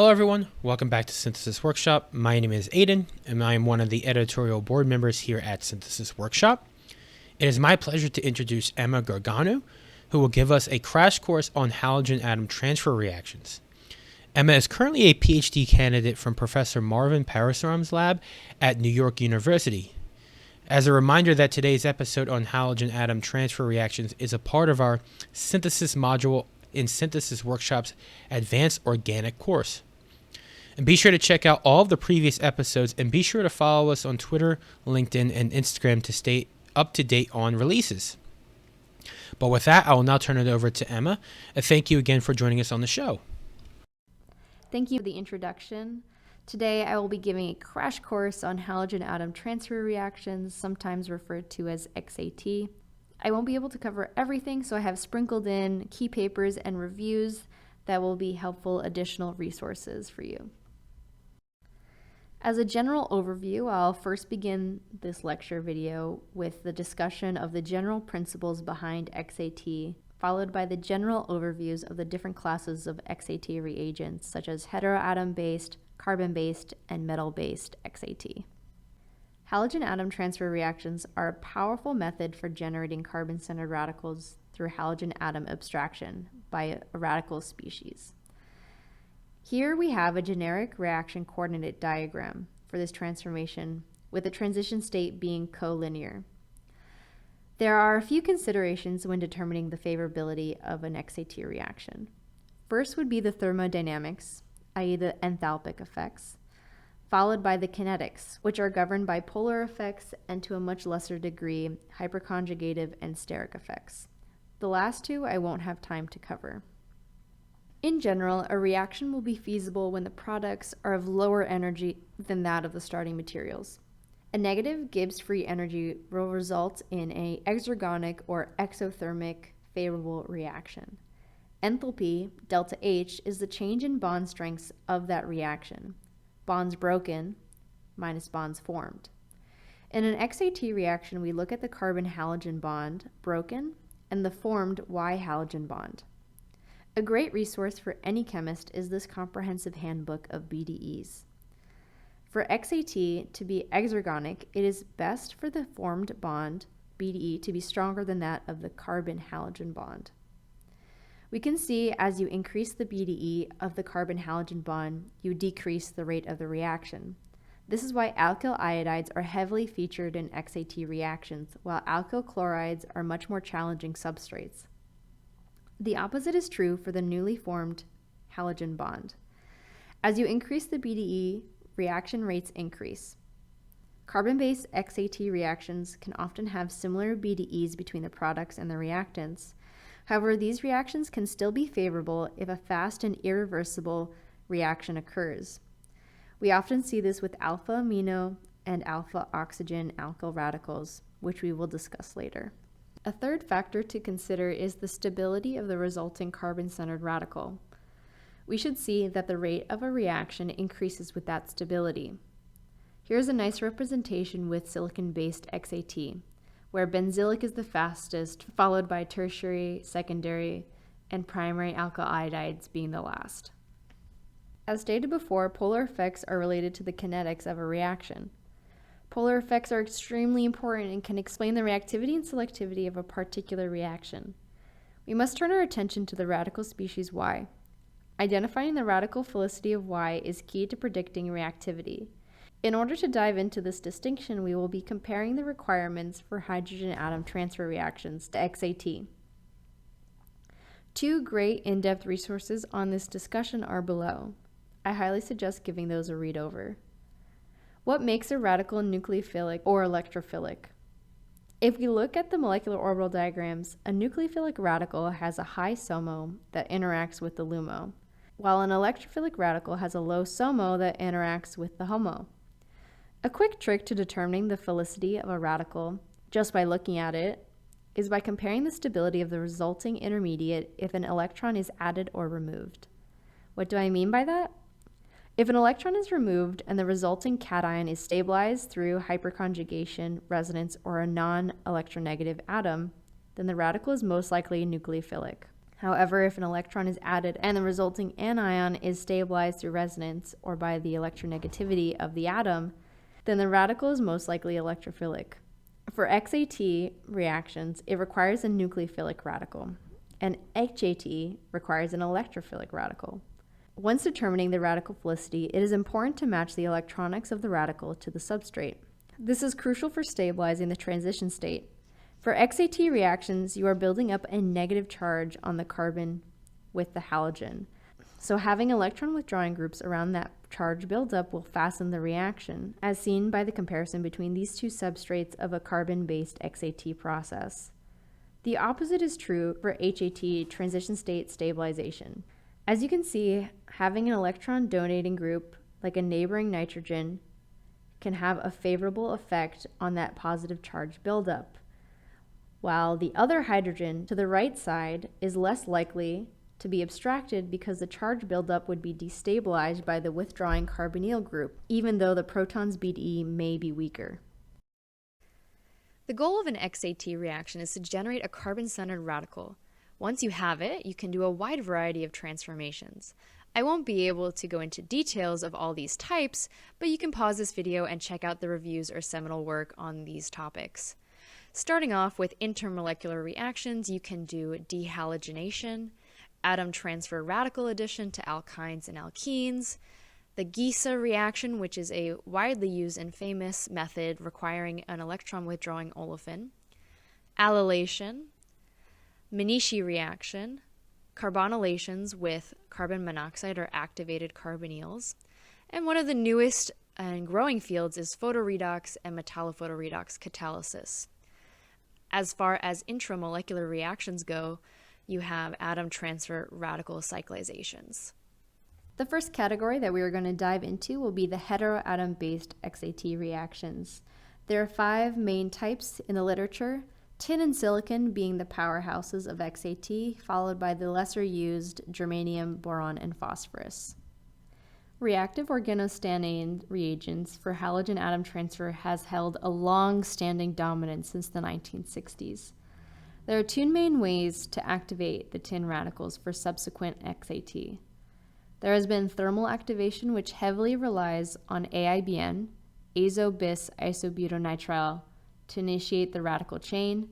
Hello everyone, welcome back to Synthesis Workshop. My name is Aidan, and I am one of the editorial board members here at Synthesis Workshop. It is my pleasure to introduce Emma Gogarnoiu, who will give us a crash course on halogen-atom transfer reactions. Emma is currently a PhD candidate from Professor Marvin Parasaram's lab at New York University. As a reminder that today's episode on halogen-atom transfer reactions is a part of our synthesis module in Synthesis Workshop's Advanced Organic course. And be sure to check out all of the previous episodes, and be sure to follow us on Twitter, LinkedIn, and Instagram to stay up to date on releases. But with that, I will now turn it over to Emma. And thank you again for joining us on the show. Thank you for the introduction. Today I will be giving a crash course on halogen-atom transfer reactions, sometimes referred to as XAT. I won't be able to cover everything, so I have sprinkled in key papers and reviews that will be helpful additional resources for you. As a general overview, I'll first begin this lecture video with the discussion of the general principles behind XAT, followed by the general overviews of the different classes of XAT reagents, such as heteroatom-based, carbon-based, and metal-based XAT. Halogen-atom transfer reactions are a powerful method for generating carbon-centered radicals through halogen atom abstraction by a radical species. Here we have a generic reaction coordinate diagram for this transformation, with the transition state being collinear. There are a few considerations when determining the favorability of an XAT reaction. First would be the thermodynamics, i.e. the enthalpic effects, followed by the kinetics, which are governed by polar effects and to a much lesser degree, hyperconjugative and steric effects. The last two I won't have time to cover. In general, a reaction will be feasible when the products are of lower energy than that of the starting materials. A negative Gibbs free energy will result in an exergonic or exothermic favorable reaction. Enthalpy, delta H, is the change in bond strengths of that reaction. Bonds broken minus bonds formed. In an XAT reaction, we look at the carbon-halogen bond broken and the formed Y-halogen bond. A great resource for any chemist is this comprehensive handbook of BDEs. For XAT to be exergonic, it is best for the formed bond, BDE, to be stronger than that of the carbon-halogen bond. We can see as you increase the BDE of the carbon-halogen bond, you decrease the rate of the reaction. This is why alkyl iodides are heavily featured in XAT reactions, while alkyl chlorides are much more challenging substrates. The opposite is true for the newly formed halogen bond. As you increase the BDE, reaction rates increase. Carbon-based XAT reactions can often have similar BDEs between the products and the reactants. However, these reactions can still be favorable if a fast and irreversible reaction occurs. We often see this with alpha amino and alpha oxygen alkyl radicals, which we will discuss later. A third factor to consider is the stability of the resulting carbon-centered radical. We should see that the rate of a reaction increases with that stability. Here's a nice representation with silicon-based XAT, where benzylic is the fastest, followed by tertiary, secondary, and primary alkyl iodides being the last. As stated before, polar effects are related to the kinetics of a reaction. Polar effects are extremely important and can explain the reactivity and selectivity of a particular reaction. We must turn our attention to the radical species Y. Identifying the radical Philicity of Y is key to predicting reactivity. In order to dive into this distinction, we will be comparing the requirements for hydrogen-atom transfer reactions to XAT. Two great in-depth resources on this discussion are below. I highly suggest giving those a read over. What makes a radical nucleophilic or electrophilic? If we look at the molecular orbital diagrams, a nucleophilic radical has a high SOMO that interacts with the LUMO, while an electrophilic radical has a low SOMO that interacts with the HOMO. A quick trick to determining the Philicity of a radical, just by looking at it, is by comparing the stability of the resulting intermediate if an electron is added or removed. What do I mean by that? If an electron is removed and the resulting cation is stabilized through hyperconjugation, resonance, or a non-electronegative atom, then the radical is most likely nucleophilic. However, if an electron is added and the resulting anion is stabilized through resonance or by the electronegativity of the atom, then the radical is most likely electrophilic. For XAT reactions, it requires a nucleophilic radical, and XAT requires an electrophilic radical. Once determining the radical Philicity, it is important to match the electronics of the radical to the substrate. This is crucial for stabilizing the transition state. For XAT reactions, you are building up a negative charge on the carbon with the halogen. So having electron withdrawing groups around that charge buildup will fasten the reaction, as seen by the comparison between these two substrates of a carbon-based XAT process. The opposite is true for HAT, transition state stabilization. As you can see, having an electron donating group, like a neighboring nitrogen, can have a favorable effect on that positive charge buildup, while the other hydrogen to the right side is less likely to be abstracted because the charge buildup would be destabilized by the withdrawing carbonyl group, even though the proton's BDE may be weaker. The goal of an XAT reaction is to generate a carbon-centered radical. Once you have it, you can do a wide variety of transformations. I won't be able to go into details of all these types, but you can pause this video and check out the reviews or seminal work on these topics. Starting off with intermolecular reactions, you can do dehalogenation, atom transfer radical addition to alkynes and alkenes, the Giesa reaction, which is a widely used and famous method requiring an electron withdrawing olefin, allylation, Minishi reaction, carbonylations with carbon monoxide or activated carbonyls, and one of the newest and growing fields is photoredox and metallophotoredox catalysis. As far as intramolecular reactions go, you have atom transfer radical cyclizations. The first category that we are going to dive into will be the heteroatom-based XAT reactions. There are 5 main types in the literature, tin and silicon being the powerhouses of XAT, followed by the lesser used germanium, boron, and phosphorus. Reactive organostannane reagents for halogen atom transfer has held a long-standing dominance since the 1960s. There are 2 main ways to activate the tin radicals for subsequent XAT. There has been thermal activation, which heavily relies on AIBN, azo-bis isobutynitrile, to initiate the radical chain,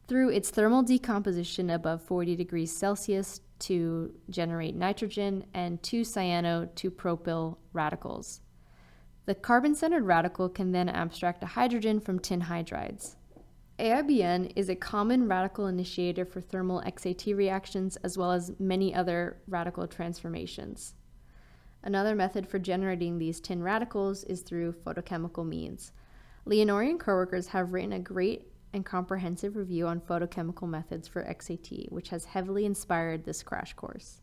through its thermal decomposition above 40 degrees Celsius to generate nitrogen and 2-cyano-2-propyl radicals. The carbon-centered radical can then abstract a hydrogen from tin hydrides. AIBN is a common radical initiator for thermal XAT reactions as well as many other radical transformations. Another method for generating these tin radicals is through photochemical means. Leonori and coworkers have written a great and comprehensive review on photochemical methods for XAT, which has heavily inspired this crash course.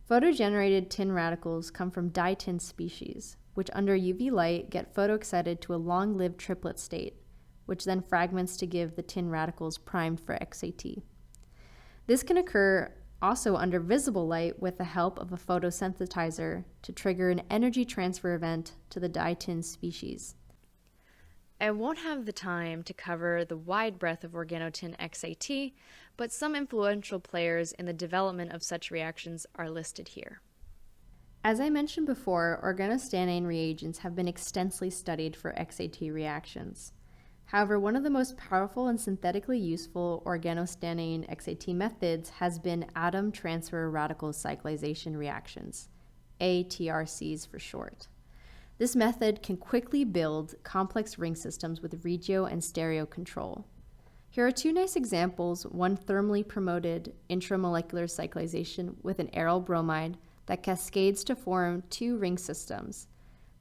Photogenerated tin radicals come from ditin species, which under UV light get photoexcited to a long-lived triplet state, which then fragments to give the tin radicals primed for XAT. This can occur also under visible light with the help of a photosynthesizer to trigger an energy transfer event to the ditin species. I won't have the time to cover the wide breadth of organotin XAT, but some influential players in the development of such reactions are listed here. As I mentioned before, organostannane reagents have been extensively studied for XAT reactions. However, one of the most powerful and synthetically useful organostannane XAT methods has been atom transfer radical cyclization reactions, ATRCs for short. This method can quickly build complex ring systems with regio and stereo control. Here are 2 nice examples, one thermally promoted intramolecular cyclization with an aryl bromide that cascades to form 2 ring systems.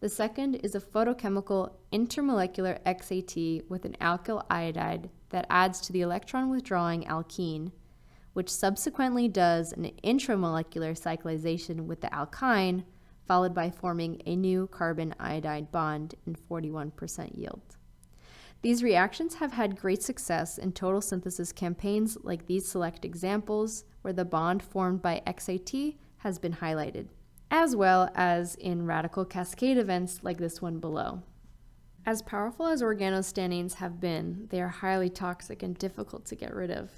The second is a photochemical intermolecular XAT with an alkyl iodide that adds to the electron withdrawing alkene, which subsequently does an intramolecular cyclization with the alkyne, followed by forming a new carbon iodide bond in 41% yield. These reactions have had great success in total synthesis campaigns like these select examples, where the bond formed by XAT has been highlighted, as well as in radical cascade events like this one below. As powerful as organostannines have been, they are highly toxic and difficult to get rid of.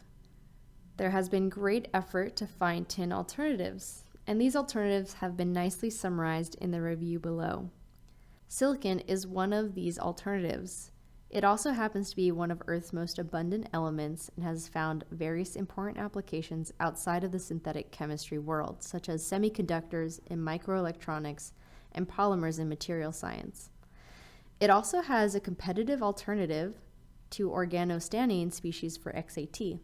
There has been great effort to find tin alternatives, and these alternatives have been nicely summarized in the review below. Silicon is one of these alternatives. It also happens to be one of Earth's most abundant elements and has found various important applications outside of the synthetic chemistry world, such as semiconductors in microelectronics and polymers in material science. It also has a competitive alternative to organostannine species for XAT.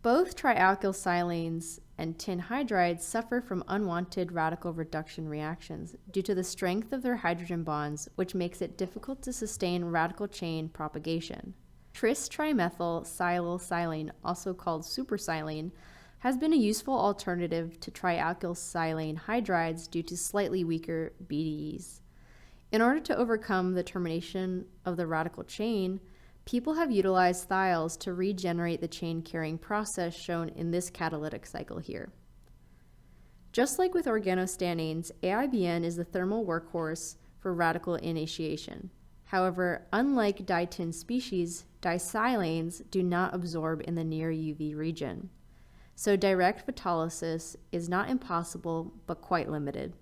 Both trialkylsilanes and tin hydrides suffer from unwanted radical reduction reactions due to the strength of their hydrogen bonds, which makes it difficult to sustain radical chain propagation. Tris-trimethylsilylsilane, also called supersilane, has been a useful alternative to trialkylsilane hydrides due to slightly weaker BDEs. In order to overcome the termination of the radical chain, people have utilized thiols to regenerate the chain-carrying process shown in this catalytic cycle here. Just like with organostannines, AIBN is the thermal workhorse for radical initiation. However, unlike ditin species, disilanes do not absorb in the near UV region. So direct photolysis is not impossible, but quite limited.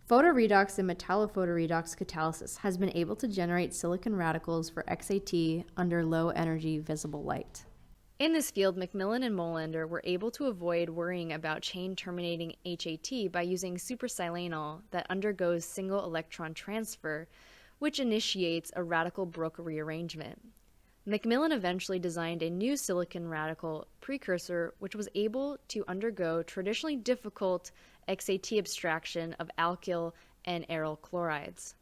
Photoredox and metallophotoredox catalysis has been able to generate silicon radicals for XAT under low energy visible light. In this field, Macmillan and Molander were able to avoid worrying about chain terminating HAT by using supersilanol that undergoes single electron transfer, which initiates a radical Brooke rearrangement. Macmillan eventually designed a new silicon radical precursor which was able to undergo traditionally difficult XAT abstraction of alkyl and aryl chlorides.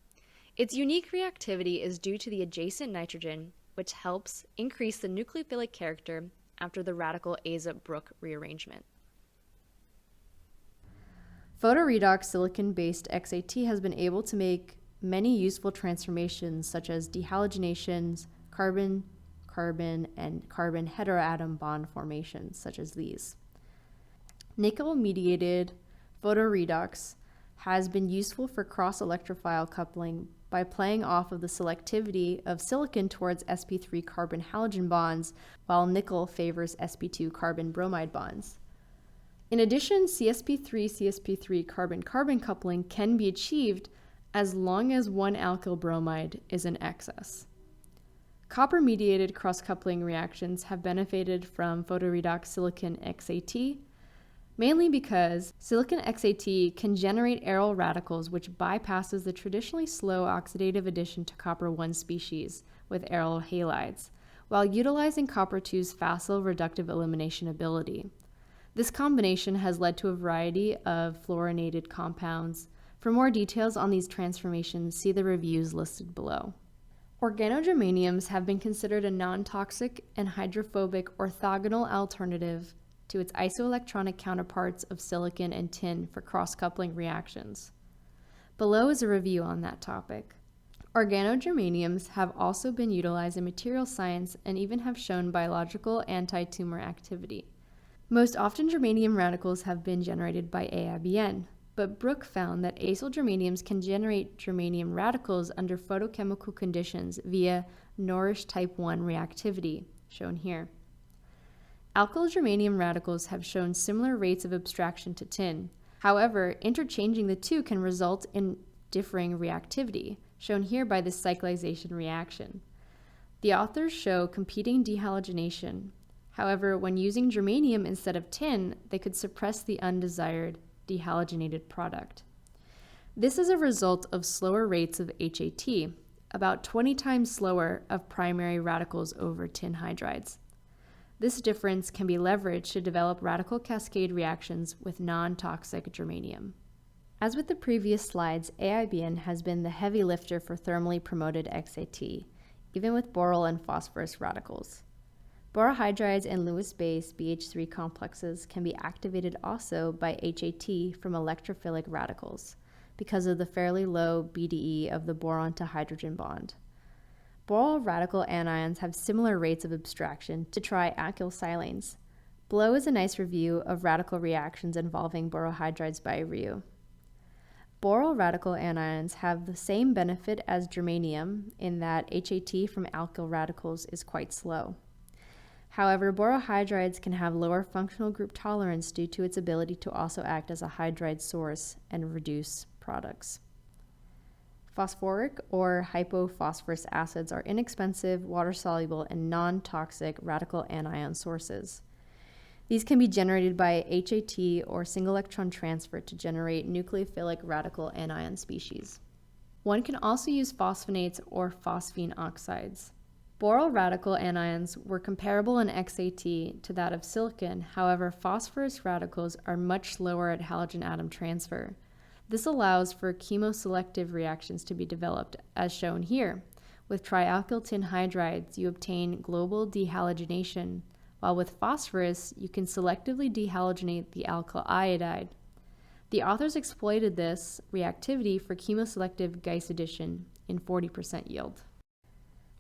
Its unique reactivity is due to the adjacent nitrogen, which helps increase the nucleophilic character after the radical aza-Brooke rearrangement. Photoredox silicon-based XAT has been able to make many useful transformations such as dehalogenations, carbon-carbon, and carbon heteroatom bond formations such as these. Nickel-mediated photoredox has been useful for cross-electrophile coupling by playing off of the selectivity of silicon towards sp3 carbon halogen bonds, while nickel favors sp2 carbon bromide bonds. In addition, CsP3-CsP3 carbon-carbon coupling can be achieved as long as one alkyl bromide is in excess. Copper-mediated cross-coupling reactions have benefited from photoredox silicon XAT, mainly because silicon XAT can generate aryl radicals which bypasses the traditionally slow oxidative addition to copper-1 species with aryl halides, while utilizing copper-2's facile reductive elimination ability. This combination has led to a variety of fluorinated compounds. For more details on these transformations, see the reviews listed below. Organogermaniums have been considered a non-toxic and hydrophobic orthogonal alternative to its isoelectronic counterparts of silicon and tin for cross-coupling reactions. Below is a review on that topic. Organogermaniums have also been utilized in material science and even have shown biological anti-tumor activity. Most often germanium radicals have been generated by AIBN, but Brooke found that acyl germaniums can generate germanium radicals under photochemical conditions via Norrish type 1 reactivity, shown here. Alkyl germanium radicals have shown similar rates of abstraction to tin. However, interchanging the two can result in differing reactivity, shown here by this cyclization reaction. The authors show competing dehalogenation. However, when using germanium instead of tin, they could suppress the undesired dehalogenated product. This is a result of slower rates of HAT, about 20 times slower of primary radicals over tin hydrides. This difference can be leveraged to develop radical cascade reactions with non-toxic germanium. As with the previous slides, AIBN has been the heavy lifter for thermally promoted XAT, even with boryl and phosphorus radicals. Borohydrides and Lewis-based BH3 complexes can be activated also by HAT from electrophilic radicals because of the fairly low BDE of the boron to hydrogen bond. Boryl radical anions have similar rates of abstraction to trialkylsilanes. Below is a nice review of radical reactions involving borohydrides by Ryu. Boryl radical anions have the same benefit as germanium in that HAT from alkyl radicals is quite slow. However, borohydrides can have lower functional group tolerance due to its ability to also act as a hydride source and reduce products. Phosphoric or hypophosphorus acids are inexpensive, water-soluble, and non-toxic radical anion sources. These can be generated by HAT or single electron transfer to generate nucleophilic radical anion species. One can also use phosphonates or phosphine oxides. Boral radical anions were comparable in XAT to that of silicon. However, phosphorus radicals are much slower at halogen-atom transfer. This allows for chemoselective reactions to be developed, as shown here. With trialkyl tin hydrides, you obtain global dehalogenation, while with phosphorus, you can selectively dehalogenate the alkyl iodide. The authors exploited this reactivity for chemoselective Geis addition in 40% yield.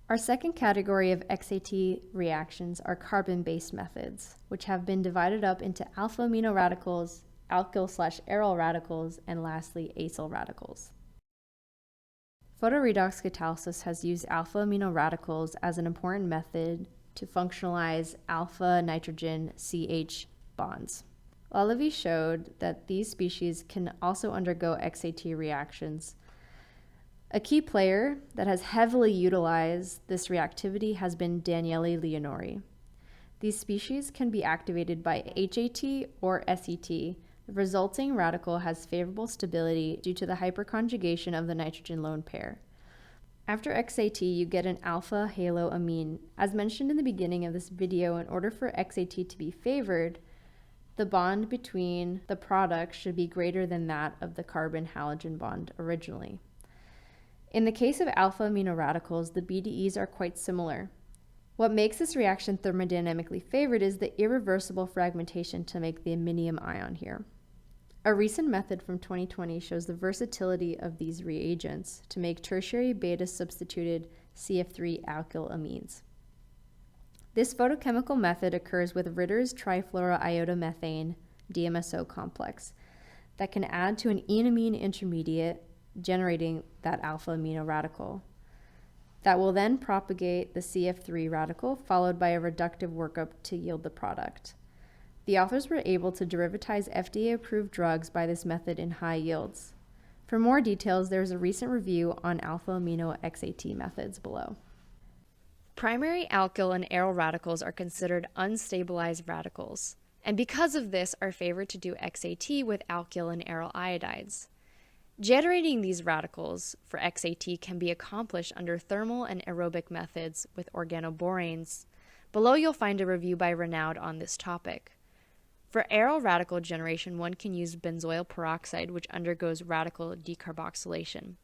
Our second category of XAT reactions are carbon-based methods, which have been divided up into alpha amino radicals, alkyl/aryl radicals, and lastly, acyl radicals. Photoredox catalysis has used alpha amino radicals as an important method to functionalize alpha nitrogen CH bonds. Levy showed that these species can also undergo XAT reactions. A key player that has heavily utilized this reactivity has been Daniele Leonori. These species can be activated by HAT or SET. The resulting radical has favorable stability due to the hyperconjugation of the nitrogen lone pair. After XAT, you get an alpha haloamine. As mentioned in the beginning of this video, in order for XAT to be favored, the bond between the products should be greater than that of the carbon-halogen bond originally. In the case of alpha amino radicals, the BDEs are quite similar. What makes this reaction thermodynamically favored is the irreversible fragmentation to make the aminium ion here. A recent method from 2020 shows the versatility of these reagents to make tertiary beta-substituted CF3 alkylamines. This photochemical method occurs with Ritter's trifluoroiodamethane DMSO complex that can add to an enamine intermediate, generating that alpha amino radical. That will then propagate the CF3 radical, followed by a reductive workup to yield the product. The authors were able to derivatize FDA-approved drugs by this method in high yields. For more details, there is a recent review on alpha amino XAT methods below. Primary alkyl and aryl radicals are considered unstabilized radicals, and because of this are favored to do XAT with alkyl and aryl iodides. Generating these radicals for XAT can be accomplished under thermal and aerobic methods with organoboranes. Below you'll find a review by Renaud on this topic. For aryl radical generation, one can use benzoyl peroxide, which undergoes radical decarboxylation.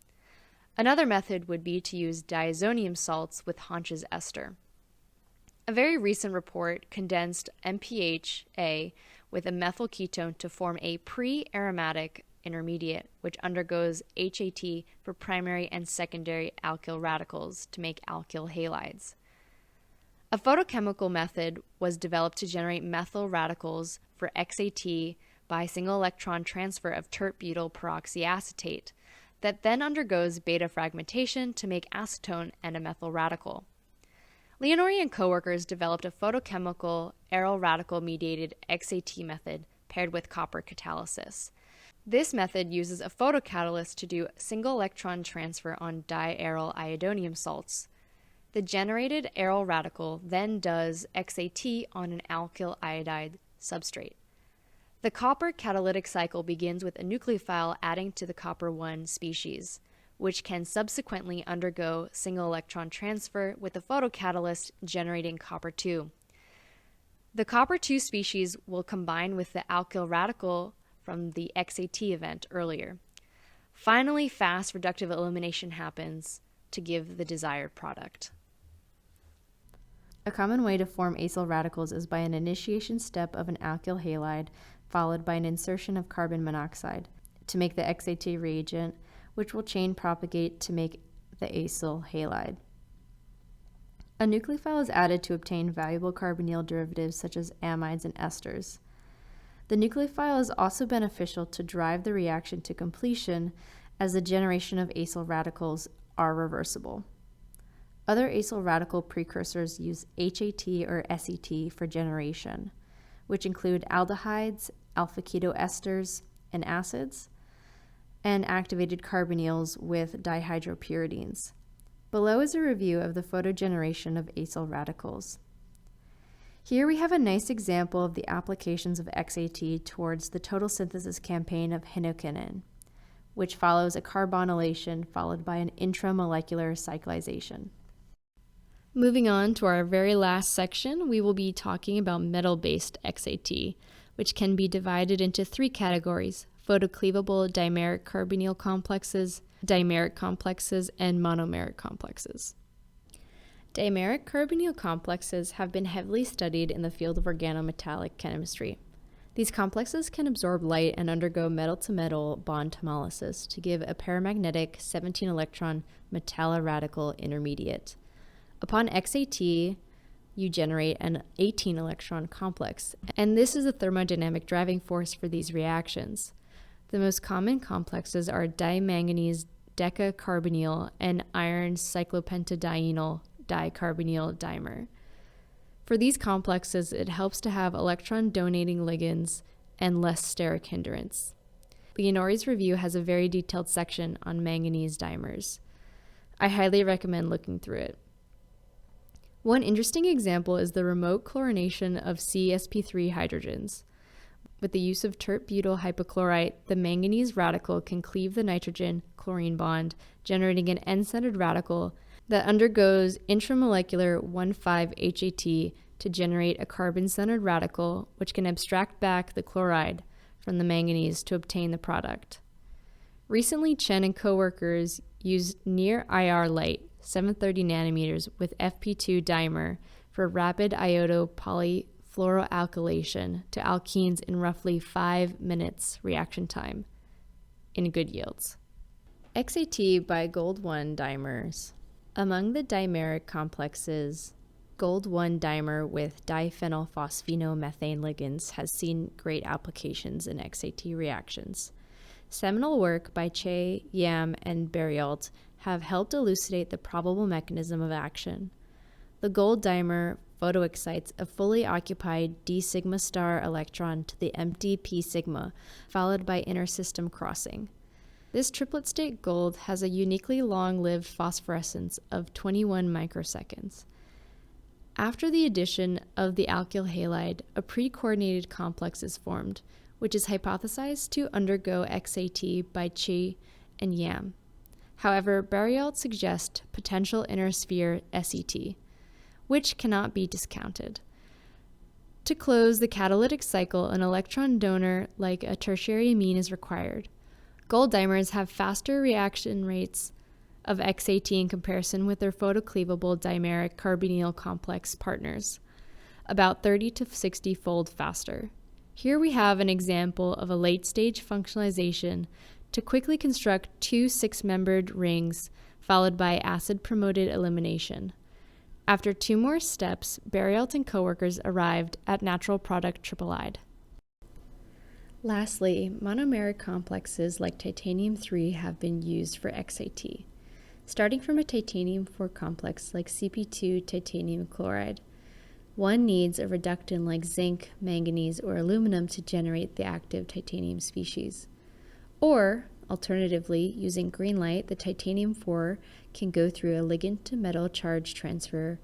Another method would be to use diazonium salts with Hansch's ester. A very recent report condensed MPHA with a methyl ketone to form a pre-aromatic intermediate, which undergoes HAT for primary and secondary alkyl radicals to make alkyl halides. A photochemical method was developed to generate methyl radicals for XAT by single electron transfer of tert-butyl peroxyacetate that then undergoes beta fragmentation to make acetone and a methyl radical. Leonori and coworkers developed a photochemical aryl radical mediated XAT method paired with copper catalysis. This method uses a photocatalyst to do single electron transfer on diaryl iodonium salts. The generated aryl radical then does XAT on an alkyl iodide substrate. The copper catalytic cycle begins with a nucleophile adding to the copper-1 species, which can subsequently undergo single electron transfer with the photocatalyst generating copper-2. The copper-2 species will combine with the alkyl radical from the XAT event earlier. Finally, fast reductive elimination happens to give the desired product. A common way to form acyl radicals is by an initiation step of an alkyl halide followed by an insertion of carbon monoxide to make the XAT reagent, which will chain propagate to make the acyl halide. A nucleophile is added to obtain valuable carbonyl derivatives such as amides and esters. The nucleophile is also beneficial to drive the reaction to completion as the generation of acyl radicals are reversible. Other acyl radical precursors use HAT or SET for generation, which include aldehydes, alpha-keto esters, and acids, and activated carbonyls with dihydropyridines. Below is a review of the photogeneration of acyl radicals. Here we have a nice example of the applications of XAT towards the total synthesis campaign of hinokinine, which follows a carbonylation followed by an intramolecular cyclization. Moving on to our very last section, we will be talking about metal-based XAT, which can be divided into three categories: photocleavable dimeric carbonyl complexes, dimeric complexes, and monomeric complexes. Dimeric carbonyl complexes have been heavily studied in the field of organometallic chemistry. These complexes can absorb light and undergo metal-to-metal bond hemolysis to give a paramagnetic 17-electron metalloradical intermediate. Upon XAT, you generate an 18-electron complex, and this is the thermodynamic driving force for these reactions. The most common complexes are dimanganese decacarbonyl and iron cyclopentadienyl dicarbonyl dimer. For these complexes, it helps to have electron-donating ligands and less steric hindrance. Leonori's review has a very detailed section on manganese dimers. I highly recommend looking through it. One interesting example is the remote chlorination of CsP3 hydrogens. With the use of tert-butyl hypochlorite, the manganese radical can cleave the nitrogen-chlorine bond, generating an N-centered radical that undergoes intramolecular 1,5-HAT to generate a carbon-centered radical, which can abstract back the chloride from the manganese to obtain the product. Recently, Chen and co-workers used near-IR light, 730 nanometers, with FP2 dimer for rapid iodo polyfluoroalkylation to alkenes in roughly 5 minutes reaction time in good yields. XAT by Gold-1 dimers. Among the dimeric complexes, Gold-1 dimer with diphenylphosphenomethane ligands has seen great applications in XAT reactions. Seminal work by Che, Yam, and Berrialt have helped elucidate the probable mechanism of action. The gold dimer photoexcites a fully occupied d sigma star electron to the empty p sigma, followed by intersystem crossing. This triplet state gold has a uniquely long-lived phosphorescence of 21 microseconds. After the addition of the alkyl halide, a pre-coordinated complex is formed, which is hypothesized to undergo XAT by Chi and Yam. However, Berrialt suggests potential intersphere SET, which cannot be discounted. To close the catalytic cycle, an electron donor like a tertiary amine is required. Gold dimers have faster reaction rates of XAT in comparison with their photocleavable dimeric carbonyl complex partners, about 30 to 60-fold faster. Here we have an example of a late-stage functionalization to quickly construct two 6-membered rings followed by acid-promoted elimination. After 2 more steps, Berrialt and coworkers arrived at natural product tripleide. Lastly, monomeric complexes like titanium-3 have been used for XAT. Starting from a titanium-4 complex like Cp2 titanium chloride, one needs a reductant like zinc, manganese, or aluminum to generate the active titanium species. Or, alternatively, using green light, the titanium-4 can go through a ligand-to-metal charge transfer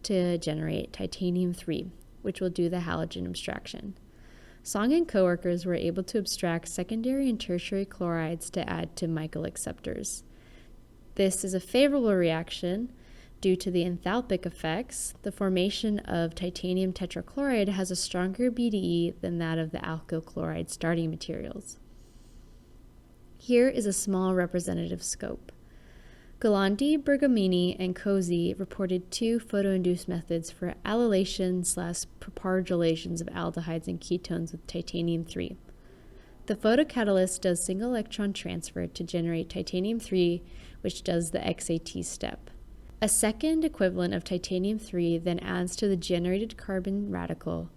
to generate titanium-3, which will do the halogen abstraction. Song and coworkers were able to abstract secondary and tertiary chlorides to add to Michael acceptors. This is a favorable reaction due to the enthalpic effects. The formation of titanium tetrachloride has a stronger BDE than that of the alkyl chloride starting materials. Here is a small representative scope. Galandi, Bergamini, and Cozy reported 2 photoinduced methods for allylation/propargylations of aldehydes and ketones with titanium-3. The photocatalyst does single electron transfer to generate titanium-3, which does the XAT step. A second equivalent of titanium-3 then adds to the generated carbon radical.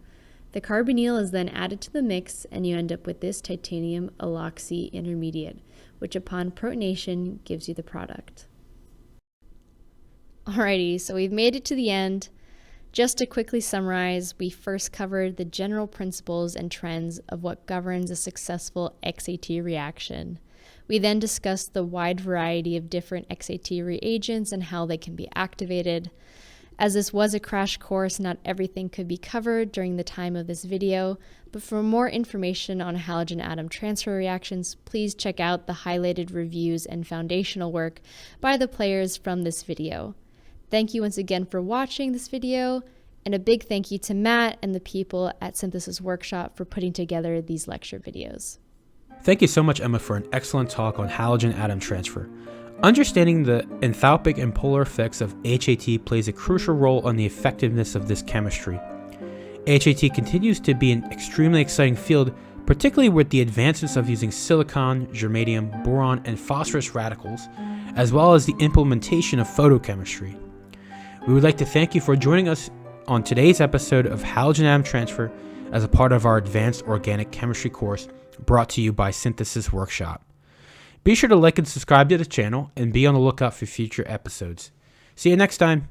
The carbonyl is then added to the mix, and you end up with this titanium alloxy intermediate, which upon protonation gives you the product. Alrighty, so we've made it to the end. Just to quickly summarize, we first covered the general principles and trends of what governs a successful XAT reaction. We then discussed the wide variety of different XAT reagents and how they can be activated. As this was a crash course, not everything could be covered during the time of this video, but for more information on halogen-atom transfer reactions, please check out the highlighted reviews and foundational work by the players from this video. Thank you once again for watching this video, and a big thank you to Matt and the people at Synthesis Workshop for putting together these lecture videos. Thank you so much, Emma, for an excellent talk on halogen-atom transfer. Understanding the enthalpic and polar effects of HAT plays a crucial role on the effectiveness of this chemistry. HAT continues to be an extremely exciting field, particularly with the advancements of using silicon, germanium, boron, and phosphorus radicals, as well as the implementation of photochemistry. We would like to thank you for joining us on today's episode of Halogen-Atom Transfer as a part of our Advanced Organic Chemistry course brought to you by Synthesis Workshop. Be sure to like and subscribe to the channel and be on the lookout for future episodes. See you next time.